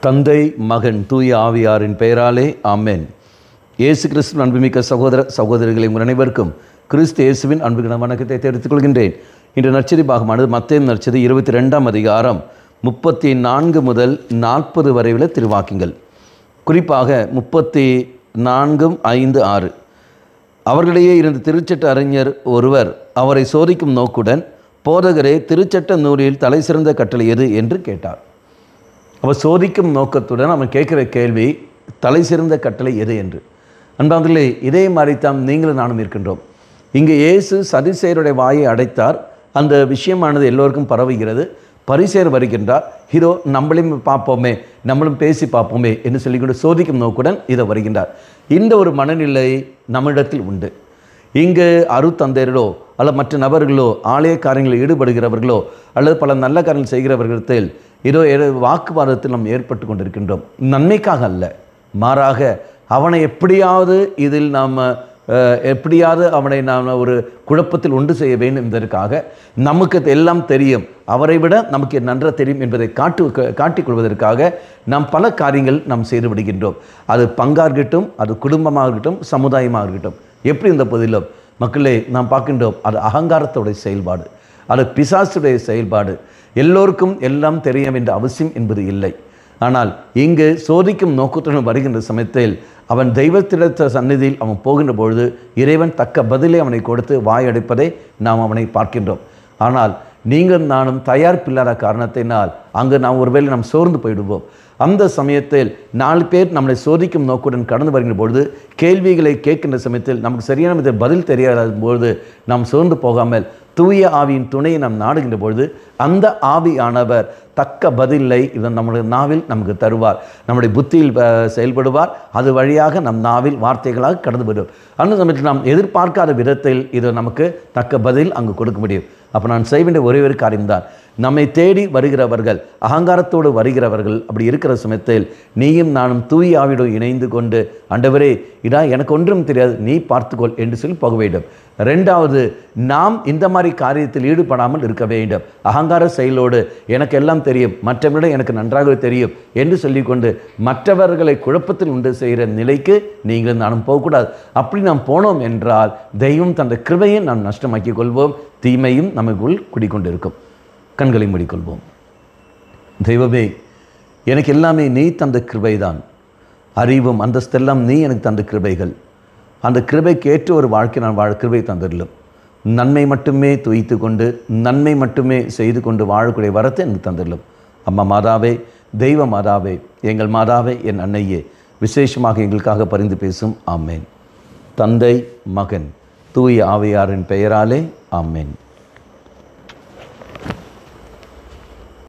தந்தை, மகன், தூய ஆவியாரின் பெயராலே ஆமென். இயேசு கிறிஸ்துவின் அன்புமிக்க சகோதர சகோதரிகளை உங்கள் அனைவருக்கும் கிறிஸ்து இயேசுவின் அன்புக்கான வணக்கத்தை தெரிவித்துக் கொள்கின்றேன். இன்று நற்செய்தி பாகமானது மத்தேயு நற்செய்தி 22ஆம் அதிகாரம் 34 முதல் 40 வரை உள்ள திருவாக்கியங்கள். குறிப்பாக 34:5-6. அவர்களிடையே இருந்த திருச்சட்ட அறிஞர் ஒருவர் அவரை சோதிக்கும் நோக்குடன், போதகரே, திருச்சட்ட நூலில் தலை சிறந்த கட்டளை எது என்று கேட்டார். அவர் சோதிக்கும் நோக்கத்துடன் அவன் கேட்குற கேள்வி, தலை சிறந்த கட்டளை எது என்று. அன்பார்களே, இதே மாதிரி தான் நீங்களும் நானும் இருக்கின்றோம். இங்கே இயேசு சதுசேயருடைய வாயை அடைத்தார். அந்த விஷயமானது எல்லோருக்கும் பரவுகிறது. பரிசேயர் வருகின்றார். ஹீரோ, நம்மளையும் பார்ப்போமே, நம்மளும் பேசி பார்ப்போமே என்று சொல்லிக்கொண்டு சோதிக்கும் நோக்குடன் இதை வருகின்றார். இந்த ஒரு மனநிலை நம்மிடத்தில் உண்டு. இங்கு அருத்தந்தையர்களோ அல்லது மற்ற நபர்களோ, ஆலய காரியங்களில் ஈடுபடுகிறவர்களோ அல்லது பல நல்ல காரியங்கள் செய்கிறவர்களிடத்தில் ஏதோ வாக்குவாதத்தில் நாம் ஏற்பட்டு கொண்டிருக்கின்றோம். நன்மைக்காக அல்ல, மாறாக அவனை எப்படியாவது அவனை நாம் ஒரு குழப்பத்தில் உண்டு செய்ய வேண்டும் என்பதற்காக, நமக்கு எல்லாம் தெரியும், அவரை விட நமக்கு நன்றாக தெரியும் என்பதை காட்டிக் கொள்வதற்காக நாம் பல காரியங்கள் நாம் செய்து விடுகின்றோம். அது பங்காக இருக்கட்டும், அது குடும்பமாக இருக்கட்டும், சமுதாயமாக இருக்கட்டும். எப்படி இந்த பதிலும் மக்களே நாம் பார்க்கின்றோம், அது அகங்காரத்துடைய செயல்பாடு, அது பிசாசுடைய செயல்பாடு. எல்லோருக்கும் எல்லாம் தெரியும் என்ற அவசியம் என்பது இல்லை. ஆனால் இங்கு சோதிக்கும் நோக்கத்துடன் வருகின்ற சமயத்தில் அவன் தெய்வத்திடத்த சந்நிதியில் அவன் போகின்ற பொழுது இறைவன் தக்க பதிலை அவனை கொடுத்து வாயடைப்பதை நாம் அவனை பார்க்கின்றோம். ஆனால் நீங்கள் நானும் தயாரிப்பில்லாத காரணத்தினால் அங்கு நாம் ஒருவேளை நாம் சோர்ந்து போயிடுவோம். அந்த சமயத்தில் 4 பேர் நம்மளை சோதிக்கும் நோக்குடன் கடந்து வருகின்ற பொழுது, கேள்விகளை கேட்கின்ற சமயத்தில் நமக்கு சரியான விதத்தில் பதில் தெரியாத பொழுது நாம் சோர்ந்து போகாமல் தூய ஆவியின் துணையை நாம் நாடுகின்ற பொழுது அந்த ஆவியானவர் தக்க பதிலை இதன் நம்முடைய நாவில் நமக்கு தருவார். நம்முடைய புத்தியில் செயல்படுவார். அது வழியாக நம் நாவில் வார்த்தைகளாக கடந்து விடும். அந்த சமயத்தில் நாம் எதிர்பார்க்காத விதத்தில் இது நமக்கு தக்க பதில் அங்கு கொடுக்க முடியும். அப்போ நான் செய்ய வேண்டிய ஒரே ஒரு காரியம்தான், நம்மை தேடி வருகிறவர்கள், அகங்காரத்தோடு வருகிறவர்கள் அப்படி இருக்கிற சமயத்தில் நீயும் நானும் தூய ஆவியோடு இணைந்து கொண்டு, ஆண்டவரே, இதா எனக்கு ஒன்றும் தெரியாது, நீ பார்த்துக்கொள் என்று சொல்லி போக வேண்டும். 2வது, நாம் இந்த மாதிரி காரியத்தில் ஈடுபடாமல் இருக்க வேண்டும். அகங்கார செயலோடு எனக்கு எல்லாம் தெரியும், மற்றவர்களிடம் எனக்கு நன்றாக தெரியும் என்று சொல்லிக்கொண்டு மற்றவர்களை குழப்பத்தில் உண்டு செய்கிற நிலைக்கு நீங்கள் நானும் போகக்கூடாது. அப்படி நாம் போனோம் என்றால் தெய்வம் தந்த கிருபையை நாம் நஷ்டமாக்கி கொள்வோம். தீமையும் நமக்குள் குடிக்கொண்டிருக்கும். கண்களை மூடிக்கொள்வோம். தெய்வமே, எனக்கு எல்லாமே நீ தந்த கிருபைதான். அறிவும் அந்தஸ்தெல்லாம் நீ எனக்கு தந்த கிருபைகள். அந்த கிருபைக்கு ஏற்ற ஒரு வாழ்க்கை நான் கிருபை தந்துடலும். நன்மை மட்டுமே துய்த்து கொண்டு, நன்மை மட்டுமே செய்து கொண்டு வாழக்கூடிய வரத்தை எனக்கு தந்துடலும். அம்மா மாதாவே, தெய்வ மாதாவே, எங்கள் மாதாவே, என் அன்னையே, விசேஷமாக எங்களுக்காக பரிந்து பேசும். ஆமேன். தந்தை, மகன், தூய ஆவியாரின் பெயராலே ஆமேன்.